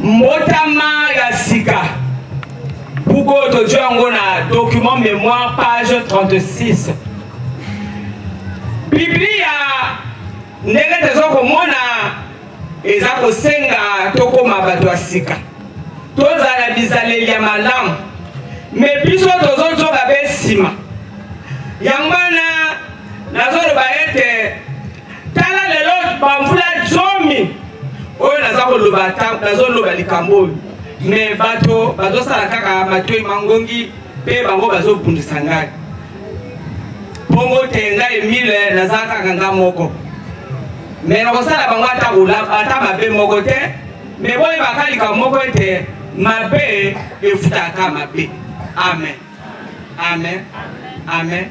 Motama ya sika. Pourquoi tu as un document mémoire page 36. Biblia ndenge tezokomona eza kosenga tokoma bato ya sika. Tozala bizaleli ya malamu. Mais biso tozozoka be nsima. Yangwana nazoloba ete tala lelo bamvula zomi oyo nazoloba likambo oyo. Mais bato bazosala kaka matoi mangongi pe bango bazobundisa ngai. Bongo te ngai Emile nazala kaka nga moko. Mais nakosala bango ata mabe moko te. Mais boye bakalika moko ete mabe efutaka mabe. Amen. Amen. Amen.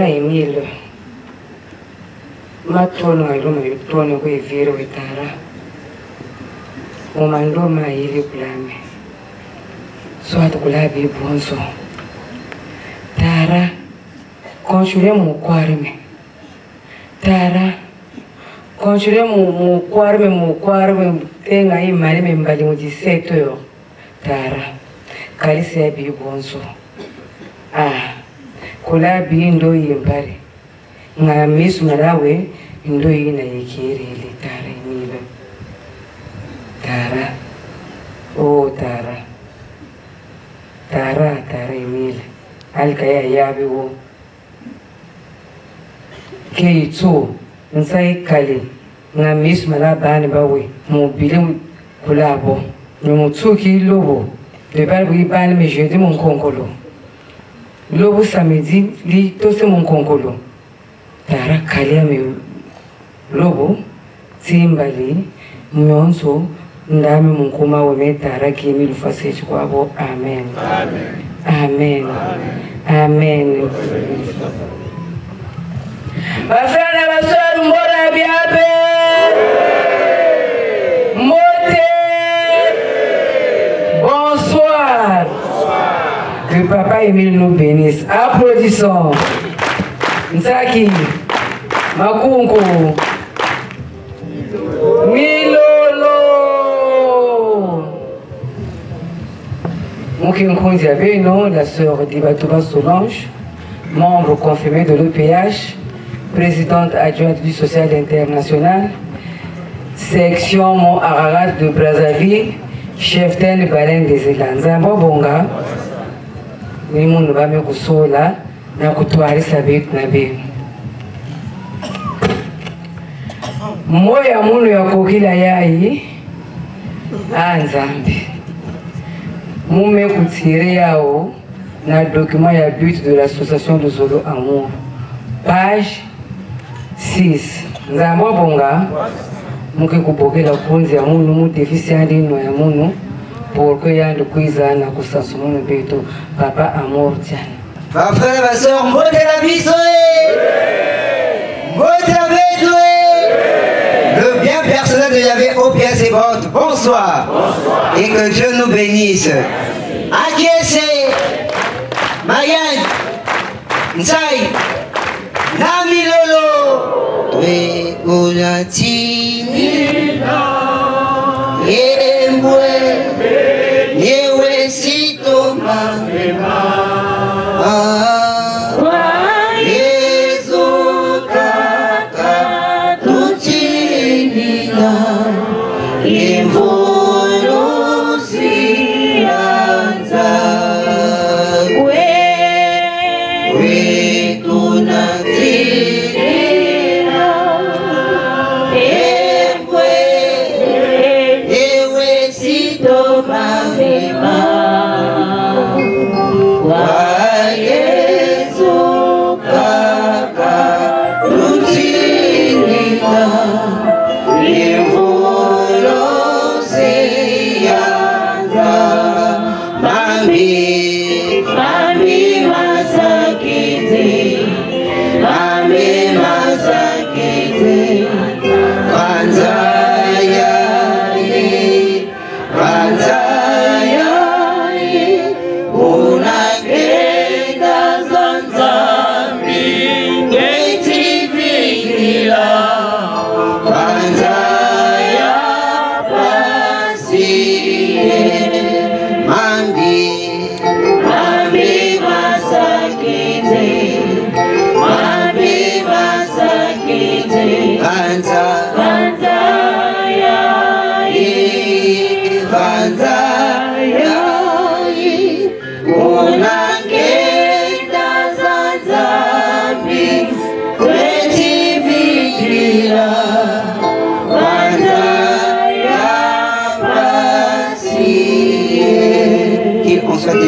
Emile matono aloma yitono ko eviro itara umando ma ile kulame so atukulabi bonso tara konshule mu kwarime tara konshule mu kwarime tenga imali membali mu diseto yo tara kalisi ya bi bonso kula bi ndo yimbare nga misu marawe ndo yina yekere ile tara Emile tara tara Emile alkaya yabe wo ke itu nsai kale nga misu marabani bawe mobile kulabo nyumutsuki lobo de balbu bani me jeudi mon konkolo lobo samedi li tose mon konkolo tara kalia me lobo timbali nyonso ndami munkuma weme tara kimi lufase kwabo. Amen. Amen. Amen. Bafana baswari mbora biabe mote. Bonsoir. Que Papa Emile nous bénisse. Applaudissons. Nsaki Makunku Milolo Moukinkunzi avait non la sœur d'Ibatuba Solange membre confirmé de l'EPH, présidente adjointe du Social International, section Mont Ararat de Brazzaville, chef de Baleine des Élands. Nzambo bonga, ni mundu bame kusola na kutwarisa betu na benu. Moya munu ya kokila yai Nzambi. Mume kutire yao na document ya but de l'association de Zolo Amour. Page 6. Nzambo bonga. Muke kubokela kunzi ya munu mu deficient ndino ya munu pour que yande kuiza na kusansu munu beto papa Amour tiana. Ma frère, ma soeur, mote la bisoé, mote la bétoé. Le bien personnel de Yahvé aux pièces et ventes. Bonsoir. Bonsoir. Et que Dieu nous bénisse. Akiese, Mayan, Nsai, Namilolo, Twe Unatini, Yembwe, Yewe Sitoma,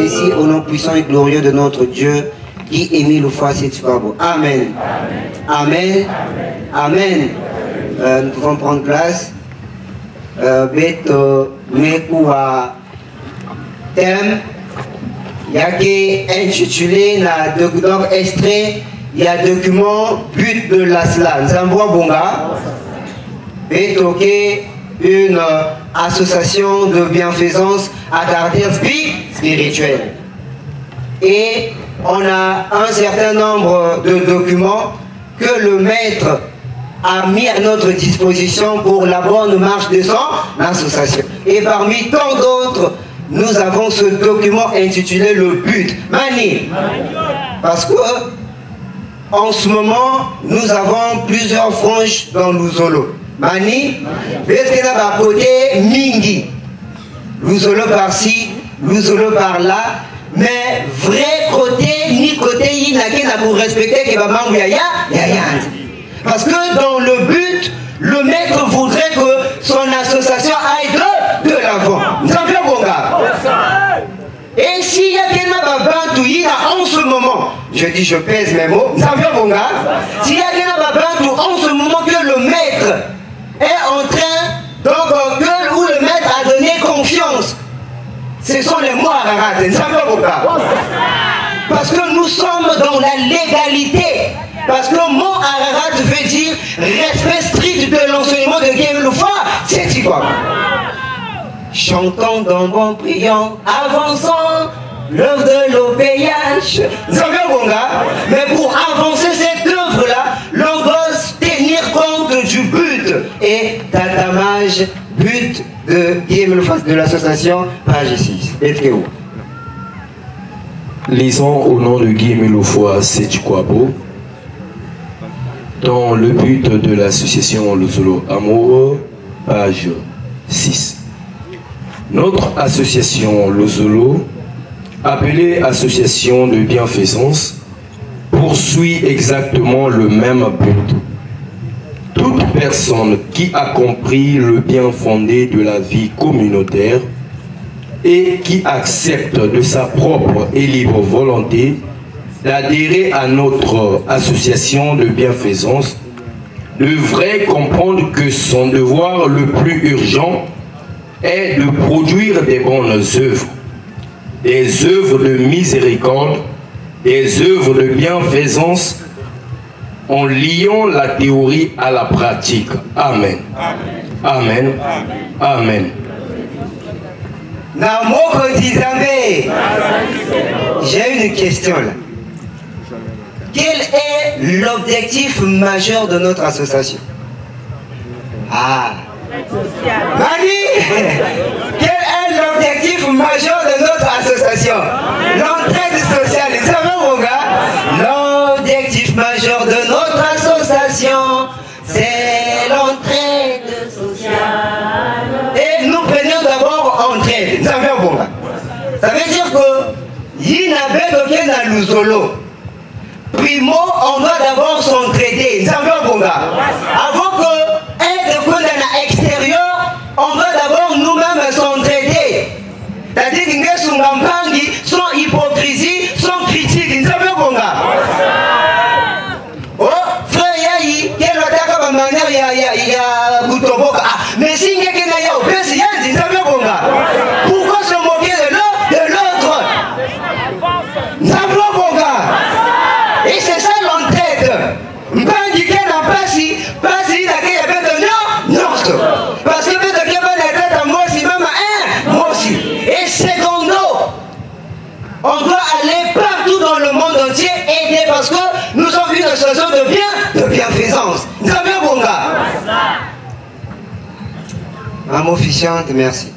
Ici, au nom puissant et glorieux de notre Dieu, qui est mille fois cette fois beau. Amen. Amen. Amen. Nous pouvons prendre place. Beto Mekouwa thème, il y a qui intitulé donc extrait, il y a document but de l'Aslan. Zambwa Bonga. Beto qui une association de bienfaisance à caractère spirituel. Et on a un certain nombre de documents que le maître a mis à notre disposition pour la bonne marche de son association. Et parmi tant d'autres, nous avons ce document intitulé le but. Mani. Parce que en ce moment, nous avons plusieurs franges dans Luzolo. Mani, Betkena va côté Mingi. Luzolo par-ci, Luzolo par-là. Mais vrai côté, ni côté Yinakena pour respecter que Bamam Yaya, parce que dans le but, le maître voudrait que son association aille de l'avant. Et s'il y a quelqu'un en ce moment, je dis je pèse mes mots, s'il y a quelqu'un en ce moment que le maître est en train, donc où le maître a donné confiance, ce sont les mots Ararat. Parce que nous sommes dans la légalité. Parce que le mot Ararat veut dire respect strict de l'enseignement de Guémeloufa. C'est quoi? Chantons dans bon priant, avançons l'œuvre de l'OPH. Mais pour avancer cette œuvre-là, l'on doit tenir compte du but et d'atamage, but de Guémeloufa de l'association, page 6. Lisons au nom de Guy Melofoy Setchikwabo, dans le but de l'association Lozolo Amour, page 6. Notre association Lozolo, appelée association de bienfaisance, poursuit exactement le même but. Toute personne qui a compris le bien fondé de la vie communautaire et qui accepte de sa propre et libre volonté d'adhérer à notre association de bienfaisance devrait comprendre que son devoir le plus urgent est de produire des bonnes œuvres, des œuvres de miséricorde, des œuvres de bienfaisance en liant la théorie à la pratique. Amen. Amen. Amen. J'ai une question là. Quel est l'objectif majeur de notre association? Ah, Mani, quel est l'objectif majeur de notre association? L'entraide sociale. Vous savez, mon gars, l'objectif majeur de notre association, c'est l'entraide sociale. Et nous prenons d'abord entraide. Vous savez, mon gars, ça veut dire que y'inabe aucun à Luzolo. Primo, on doit d'abord s'entraider. Vous savez, mon gars, avant que être à l'extérieur, on doit d'abord nous-mêmes s'entraider. C'est-à-dire que sans hypocrisie, sans critique. Vous savez, mon gars. Oh, frère, il y a une manière, il y a Goutoboka. Mais si il y a un obési, vous savez, mon gars. Pourquoi se moquer de l'autre? Vous savez, mon gars. Et c'est ça l'entraide. Mpangi n'a pas si il a qu'il y avait de non. Parce que peut-être qu'il y avait la tête à moi aussi, même à un, moi aussi. Et secondo, on doit aller partout dans le monde entier aider parce que nous sommes une association de bienfaisance. Vous savez, mon gars. Maman officiante, merci.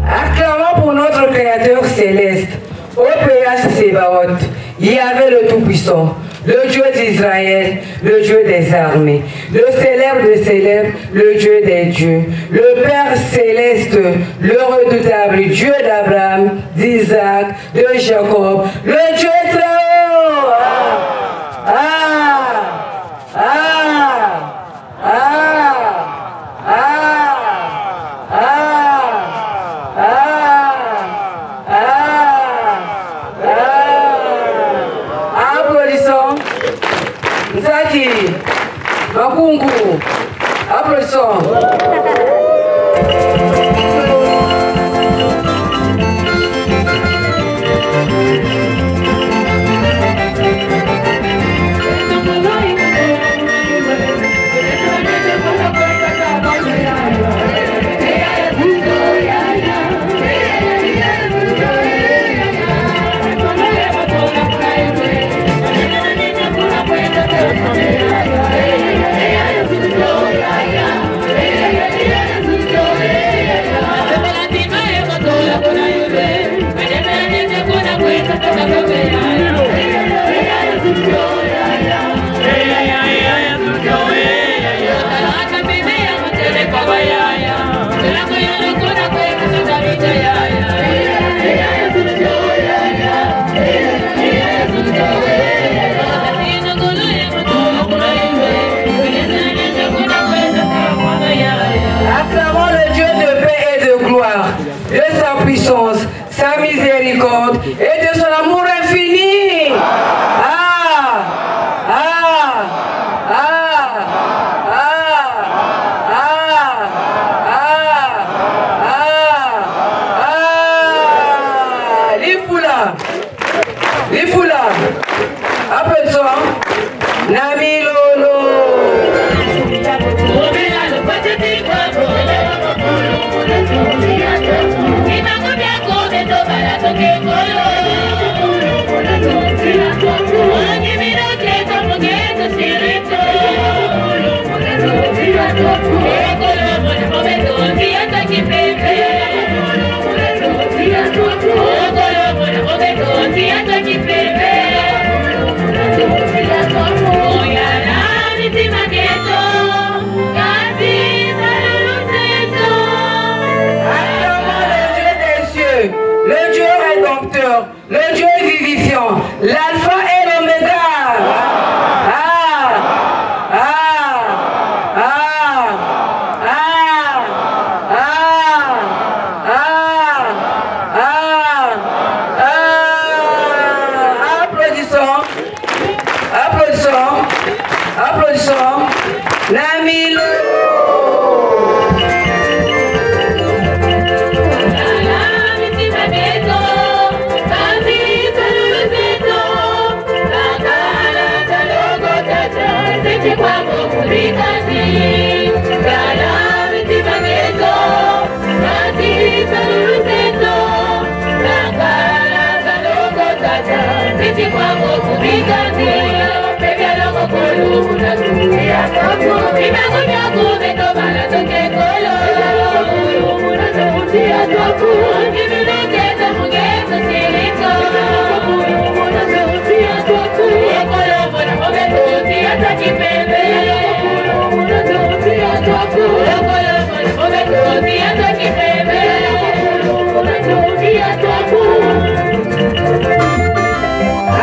Acclamons pour notre Créateur céleste, au péage Sébaoth, Yahvé le Tout-Puissant, le Dieu d'Israël, le Dieu des armées, le célèbre des célèbres, le Dieu des dieux, le Père céleste, le redoutable Dieu d'Abraham, d'Isaac, de Jacob, le Dieu très haut. beaucoup. Applaudissons. Acclamons le Dieu de paix et de gloire, de sa puissance, sa miséricorde et de son amour infini. Lifula, applaudissons. Nami Lolo. Le Dieu rédempteur, le Dieu vivifiant, l'alpha et l'oméga. Applaudissons. Nami Lolo.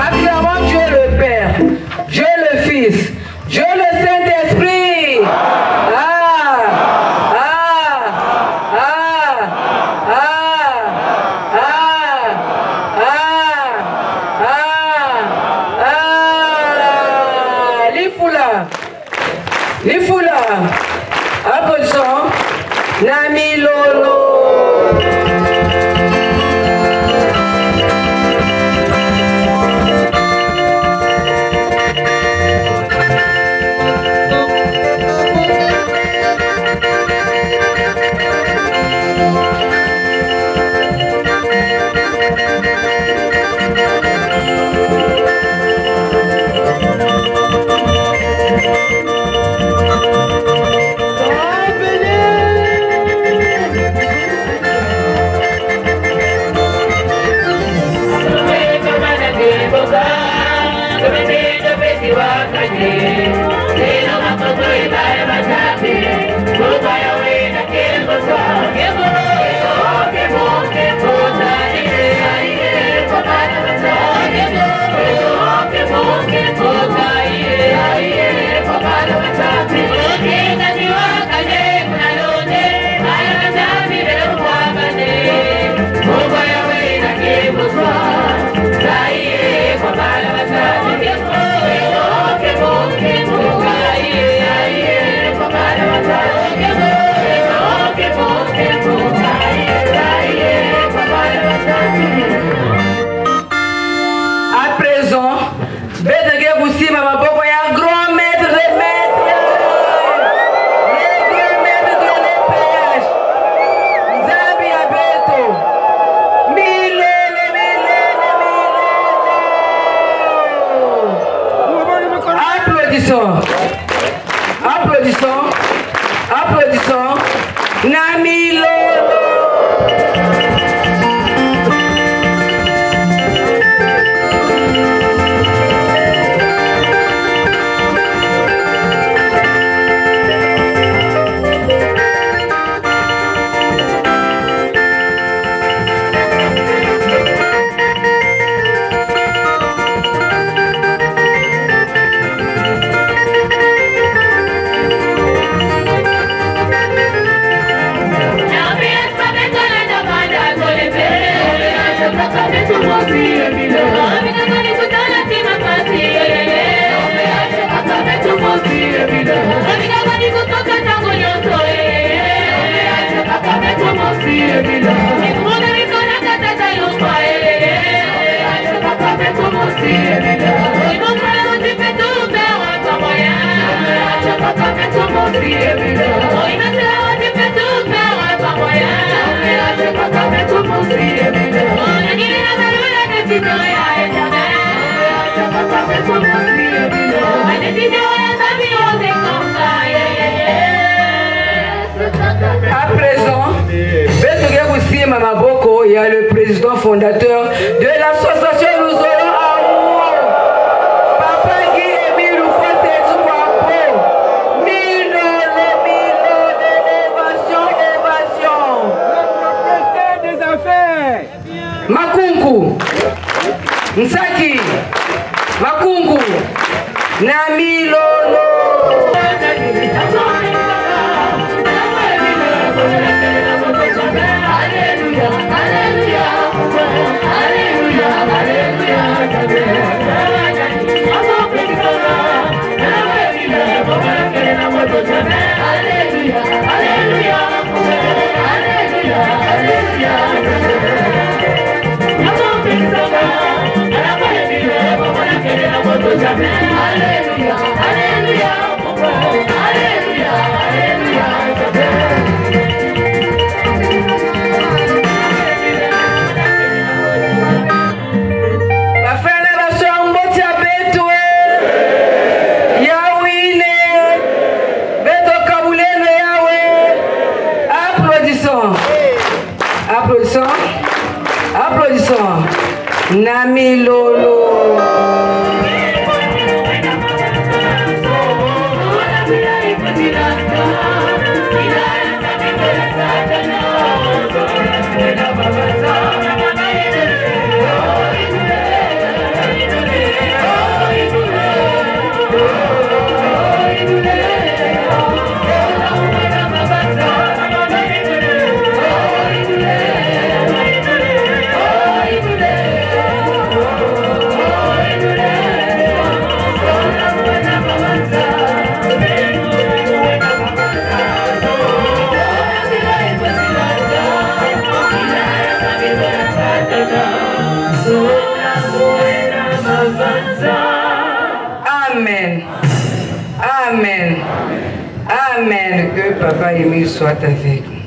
Acclamons Dieu le Père, Dieu le Fils, Dieu le Saint-Esprit. Lifula, applaudissons. Nami Lolo. Applaudissons. Nami Lolo. À présent, Mama Boko, il y a le président fondateur de l'association Nous aurons amour. Papa Guy Émile Roufote Touapo. Mille d'élévation, ovation. Le propriétaire des affaires. Makungu. Nsaki. Makungu. Nami Lolo. Applaudissons. Nami Lolo. Amen. Amen. Amen. Que Papa Émile soit avec nous.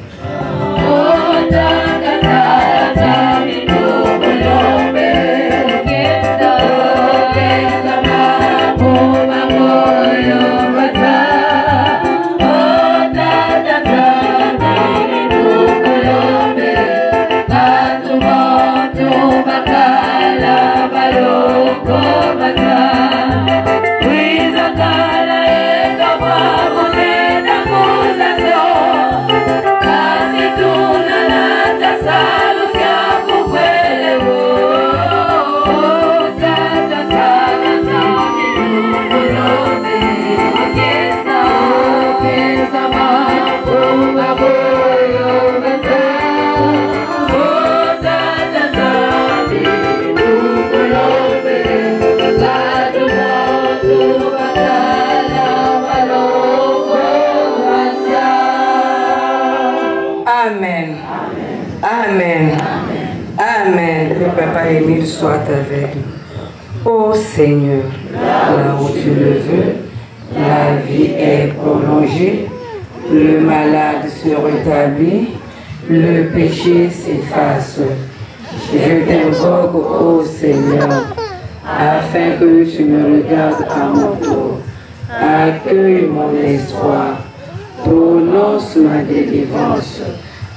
Amen. Amen. Amen. Que Papa Émile soit avec nous. Ô Seigneur, là où tu le veux, la vie est prolongée, le malade se rétablit, le péché s'efface. Je t'invoque, ô Seigneur, afin que tu me regardes à mon tour. Accueille mon espoir. Ton annonce ma délivrance,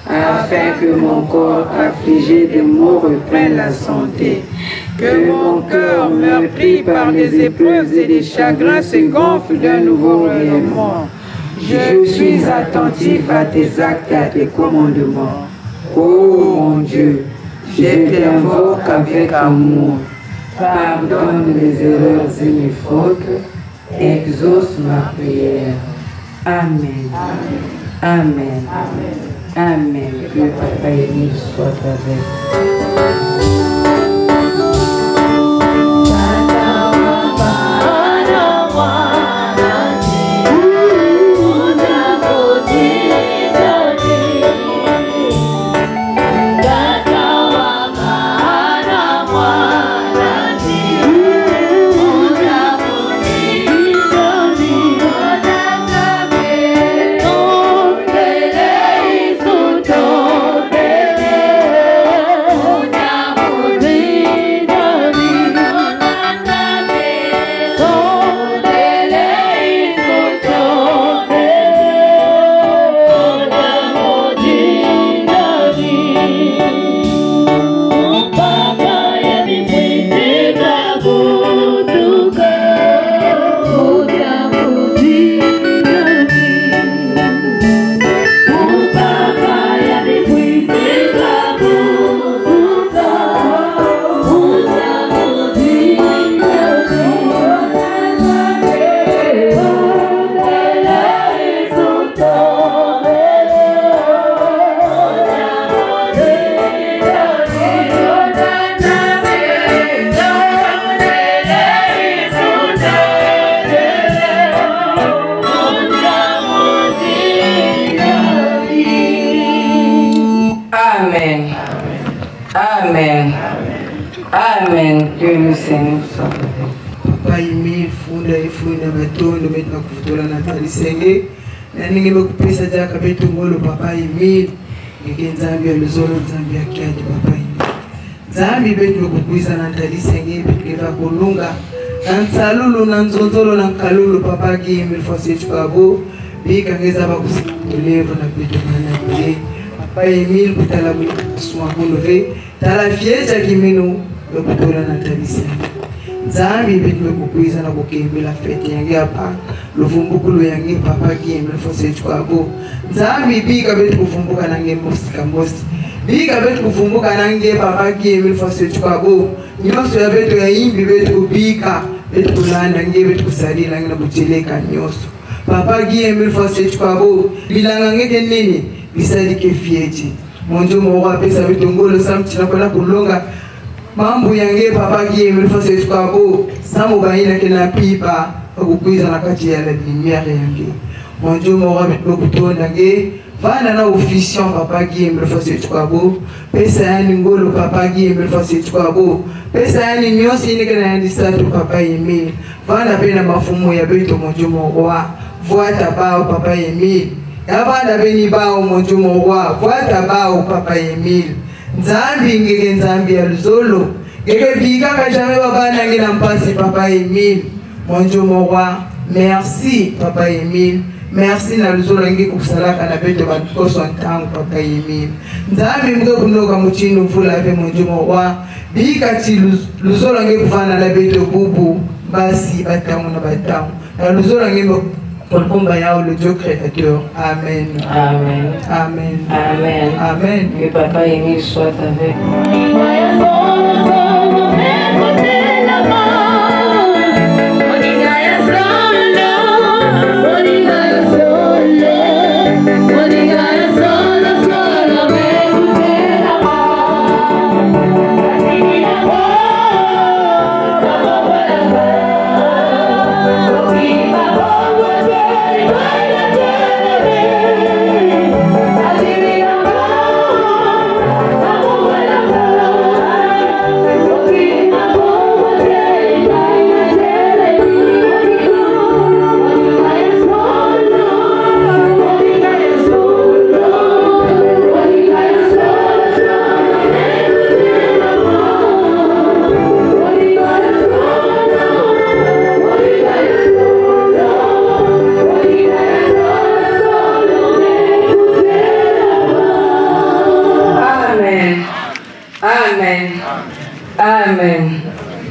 afin que mon corps affligé de maux reprenne la santé, que mon cœur meurtri par les épreuves et les chagrins se gonfle d'un nouveau rayonnement. Je suis attentif à tes actes et à tes commandements. Ô mon Dieu, je t'invoque avec amour. Pardonne mes erreurs et mes fautes. Exauce ma prière. Amen. Amen. Amen. Que Papa Émile soit avec. Amen. Amen. Amen. Que le Seigneur soit avec. Papa Émile funda ifunda batondo betu nakufutola Nathalie Senge na ningi bakupesa jaka betu ngolo Papa Émile ngeke nzambi aluzolo nzambi akiaje Papa Émile nzambi betu bakupisa Nathalie Senge betu keva kulunga nansalulu nanzonzolo nankalulu Papa Émile fosse chukabo bika ngeza bakusilevo na betu manabile Papa Émile kutala mwa kunove tala fieza kimino bakutola Nathalie Senge Nzambi bitu kukuiza na kukembela fete yange hapa luvumbukulo yange Papa Émile fosse chukabo Nzambi bika betu kuvumbuka nange mosika mosi bika betu kuvumbuka nange Papa Émile fosse chukabo nyoso ya betu ya imbi betu kubika betu kulanda nge betu kusalila nange na kucheleka nyoso Papa Émile fosse chukabo bilanga ngeke nini bisalike fieti monjo mwa pesa betu ngolo samchina kwa kulonga mambo yange Papa Émile fosse chukabo samu baina kena pipa okukuiza na kati ya la lumière yange monjo mwa betu kutonda nge vana na officiant Papa Émile fosse chukabo pesa yani ngolo Papa Émile fosse chukabo pesa yani nyosi ni kana yandi satu Papa Émile vana pena mafumo ya betu monjo mwa voata bao Papa Émile yabana beni bao monjo mwa voata bao Papa Émile Nzambi ngeke nzambi ya luzolo ngeke bika kajame babana ngena mpasi Papa Émile monjo mwa merci Papa Émile merci na luzolo ngeke kusalaka na beto batkoso ntango Papa Émile Nzambi mge kunoka muchino mfula pe monjo mwa bika ti luzolo ngeke kufana na beto bubu basi batangu na batangu na luzolo ngeke pour le combat le Dieu créateur. Amen. Amen. Amen. Amen. Amen. Que Papa Émile soit avec. Okay.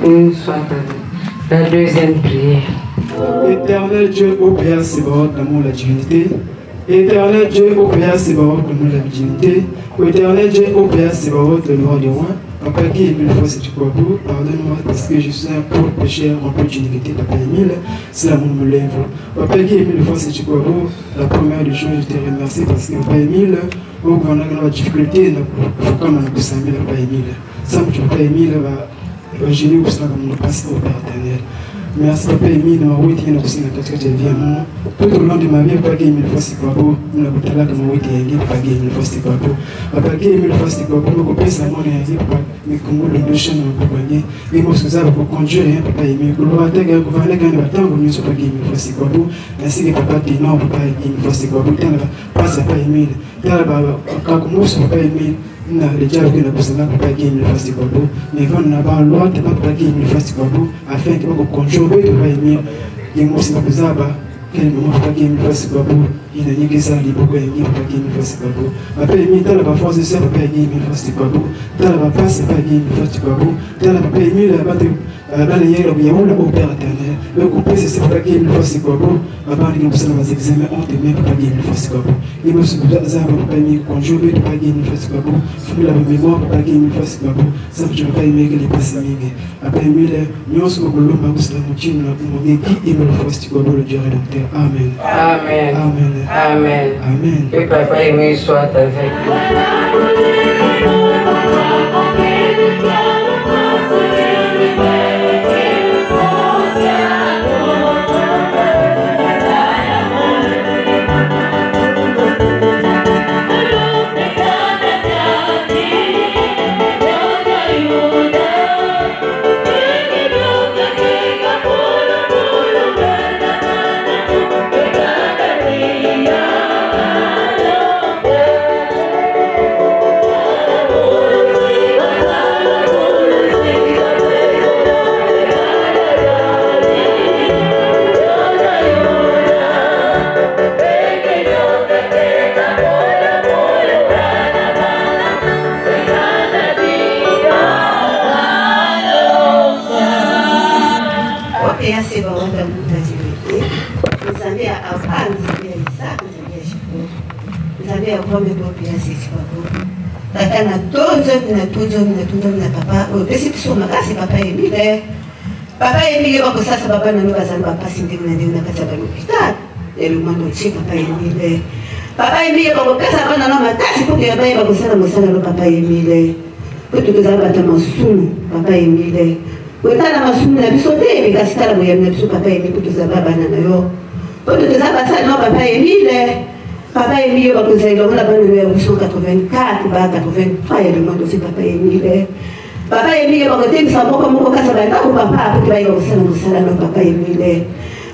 béni soit avec nous. La deuxième prière. Éternel Dieu, ô Père Sébaoth, d'amour la divinité. Éternel Dieu, ô Père Sébaoth, d'amour la divinité. Éternel Dieu, ô Père Sébaoth, le roi des rois. Papa qui est mille fois si tu crois beau, pardonne-moi parce que je suis un pauvre pécheur rempli d'iniquité, Papa Émile, c'est l'amour me lève. Papa qui est mille fois si tu crois beau, la première des choses, je te remercie parce que Papa Émile, au grand la difficulté, il faut comme un peu s'amener Papa Émile. Ça, Papa Émile va gêner pour cela comme nous passons au Père éternel. Merci Papa Émile, ma oui, tu es aussi dans ta vie à moi. Tout au long de ma vie, Papa qui est mille fois si quoi beau, nous n'avons pas là que ma oui, tu es Papa qui est mille fois si quoi beau. Papa qui est mille fois si quoi beau, nous coupons sa main et mais comme le deux chaînes en compagnie, et moi, ce que ça va conduire, Papa Émile, que l'on va te gagner, qu'on va aller gagner, on va nous sur Papa qui est mille fois si quoi beau. Merci que Papa t'es non, Papa qui est mille fois si quoi beau, t'es là, passe Papa Émile, t'es là, quand on mousse Papa Émile. Le diable qui n'a pas besoin de pas gagner le fast quoi mais quand on n'a pas le droit de pas gagner le fast quoi afin que vous contrôler de pas aimer et moi c'est pas besoin quel moment pas gagner le fast quoi il n'a ni que ça il beaucoup gagner pas gagner le fast quoi après il t'as la force de ça pas gagner le fast quoi t'as la passe pas gagner le fast quoi t'as la pas aimer la battre dans les yeux il y a au Père éternel le couper c'est pas gagner le fast quoi avant de nous faire les examens on te met pas gagner le fast quoi il me se ça va pas aimer contrôler de pas gagner le fast quoi la mémoire pour pas gagner une fois c'est pas bon ça je ne veux pas aimer que les passés après aimer les nous sommes au Colombo c'est la moitié de la monnaie qui aime le fois c'est quoi le Dieu rédempteur amen Amen amen Amen amen que Papa Émile soit avec nous. Papa Émile va ça papa na nuka zamba pasi ndenge na ndenge na kati ya l'hôpital et le monde entier Papa Émile va pesa bana na matasi pour que baye ba kosala mosala no Papa Émile pour que za bata masumu Papa Émile pour tala masumu na biso te mais kasi tala moya na biso Papa Émile pour que za bana na yo pour que za bata no Papa Émile va que za lo na bana no 1984 ba 83 et le monde entier Papa Émile Papa Émile va côté ça moko kasa ba ta ko papa pour que baye kosala mosala no Papa Émile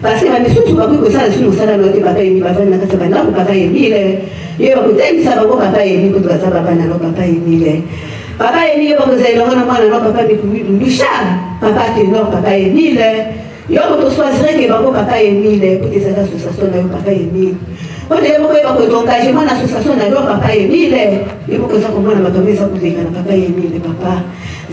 parce que même surtout pas que ça sur mosala no Papa Émile va na kasa ba na ko Papa Émile yo va côté ça ba ko Papa Émile pour que ça ba na no Papa Émile Papa Émile va que ça lo na mwana no Papa Michel Papa te no Papa Émile yo ko choisir que ba ko Papa Émile pour que ça association na Papa Émile pour que yo ko engagement na association na Papa Émile il faut que ça comprendre ma tombe ça pour que Papa Émile papa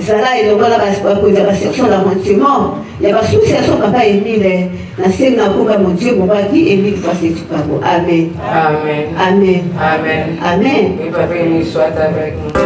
Zala et le voilà pour que la section d'avancement il y a pas association Papa Émile na c'est na ko mon Dieu mon ba qui Émile va se tu pas amen Amen amen Amen amen que Papa Émile soit avec nous.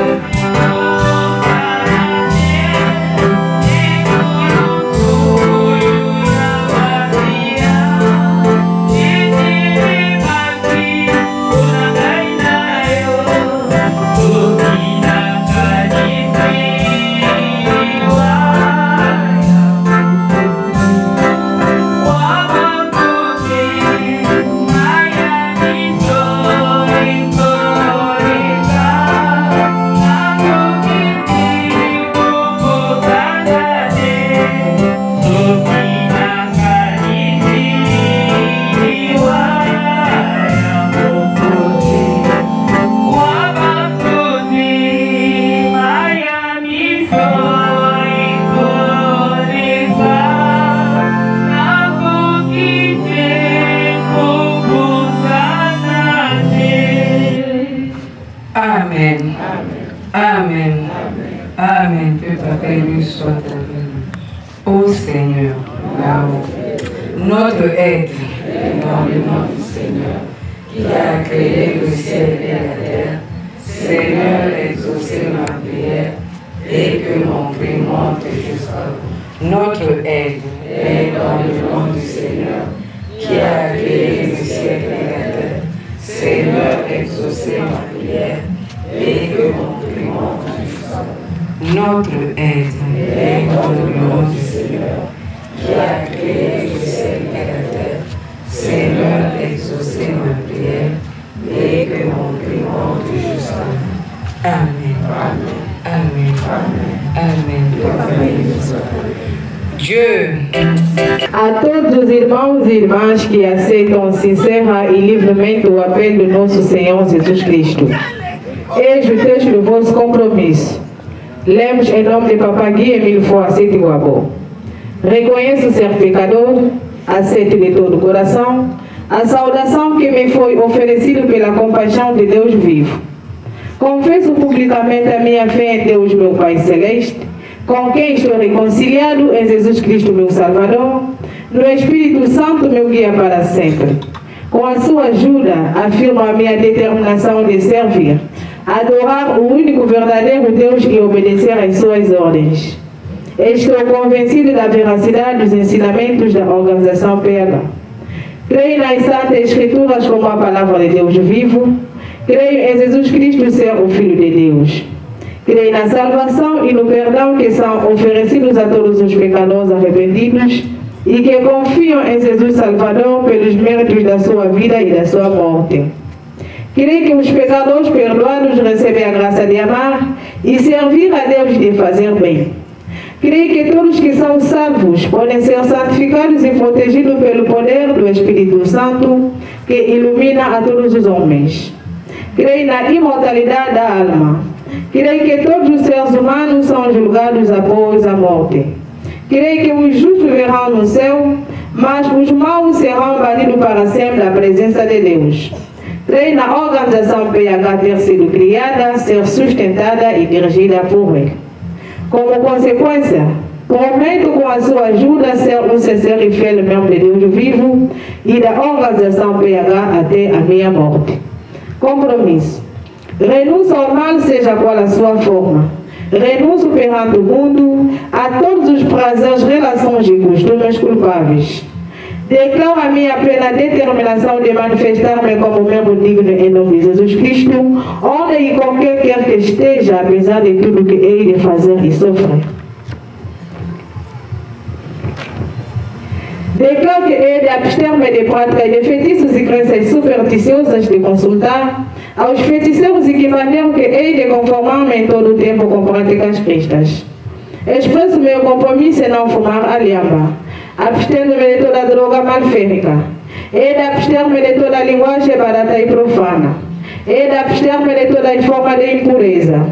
Amen. Amen. Que Papa Émile soit avec nous. Ô Seigneur, notre aide dans le nom du Seigneur, qui a créé le ciel et la terre, Seigneur, exaucez ma prière et que mon cri monte jusqu'à vous. Notre aide est dans le nom du Seigneur, qui a créé le ciel et la terre, Seigneur, exaucez ma prière et que mon cri monte jusqu'à vous. Notre aide est dans le nom du Seigneur, qui a créé le ciel et la terre, Seigneur, exaucez ma prière et que mon cri monte jusqu'à vous. Amen. Amen. Amen. Amen. Dieu. A todos os irmãos e irmãs que aceitam sincera e livremente o apelo do nosso Senhor Jesus Cristo. Eis o texto do vosso compromisso. Lemos em nome de Papa Gui Emílio Foacete Guabô. Reconheço ser pecador, aceito de todo o coração a saudação que me foi oferecida pela compaixão de Deus vivo. Confesso publicamente a minha fé em Deus, meu Pai Celeste, com quem estou reconciliado em Jesus Cristo, meu Salvador, no Espírito Santo, meu guia para sempre. Com a sua ajuda, afirmo a minha determinação de servir, adorar o único verdadeiro Deus e obedecer às suas ordens. Estou convencido da veracidade dos ensinamentos da organização PH. Creio nas Santas Escrituras como a palavra de Deus vivo. Creio em Jesus Cristo ser o Filho de Deus. Creio na salvação e no perdão que são oferecidos a todos os pecadores arrependidos e que confiam em Jesus Salvador pelos méritos da sua vida e da sua morte. Creio que os pecadores perdoados recebem a graça de amar e servir a Deus de fazer bem. Creio que todos que são salvos podem ser santificados e protegidos pelo poder do Espírito Santo que ilumina a todos os homens. Creio na imortalidade da alma. Creio que todos os seres humanos são julgados após a morte. Creio que os justos verão no céu, mas os maus serão banidos para sempre da presença de Deus. Creio na organização PH ter sido criada, ser sustentada e dirigida por Ele. Como consequência, prometo com a sua ajuda ser um sincero e fiel membro de Deus vivo e da organização PH até a minha morte. Compromisso. Renuncio ao mal, seja qual a sua forma. Renuncio perante o mundo a todos os prazeres, relações e costumes culpáveis. Declaro a minha plena determinação de manifestar-me como membro digno em nome de Jesus Cristo, onde e qualquer quer que esteja, apesar de tudo que hei de fazer e sofrer. Declaro que hei de abster-me de práticas de feitiços e crenças supersticiosas de consultar aos feiticeiros e que maneiram que hei de conformar-me em todo o tempo com práticas cristas. Expresso meu compromisso em não fumar alhamba, abstendo-me de toda droga malférica, hei de abster-me de toda linguagem barata e profana, hei de abster-me de toda forma de impureza.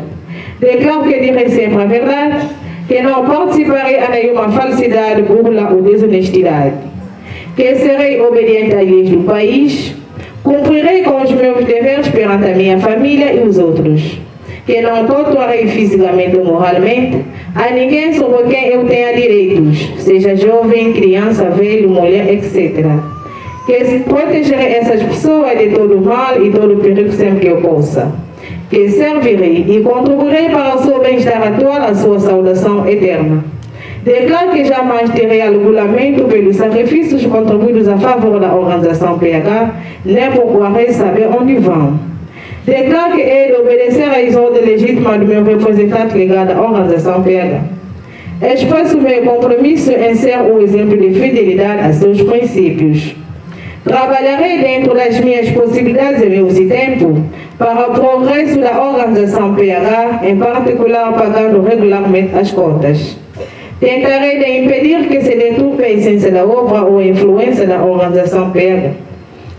Declaro que direi sempre a verdade, que não participarei a nenhuma falsidade, burla ou desonestidade, que serei obediente às leis do país, cumprirei com os meus deveres perante a minha família e os outros, que não torturarei fisicamente ou moralmente a ninguém sobre quem eu tenha direitos, seja jovem, criança, velho, mulher, etc. Que protegerei essas pessoas de todo o mal e todo o perigo sempre que eu possa. Que servirei e contribuirei para o seu bem-estar atual, a sua saudação eterna. Declaro que jamais terei argulamento pelos sacrifícios contribuídos a favor da organização PH, nem procurarei saber onde vão. Declaro que hei de obedecer às ordens legítimas do meu representante ligado à organização PH. Expresso meu compromisso em ser um exemplo de fidelidade a seus princípios. Trabalharei dentro das minhas possibilidades e meus e tempo para o progresso da organização PH, em particular pagando regularmente as contas. Tentarei de impedir que se deturpe a essência da obra ou a influência da organização PH.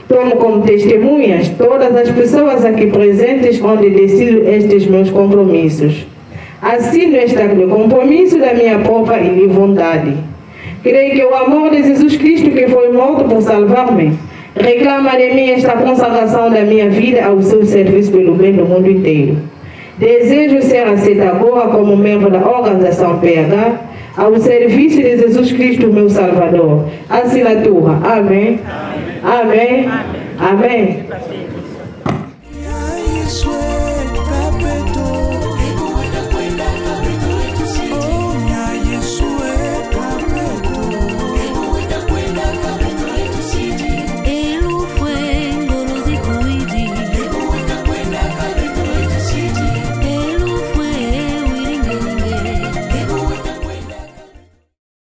Tomo como testemunhas todas as pessoas aqui presentes onde decido estes meus compromissos. Assino este acto de compromisso da minha própria e livre vontade. Creio que o amor de Jesus Cristo, que foi morto por salvar-me, reclama de mim esta consagração da minha vida ao seu serviço pelo bem do mundo inteiro. Desejo ser aceita agora como membro da organização PH, ao serviço de Jesus Cristo, meu Salvador. Assinatura. Amém. Amém. Amém. Amém.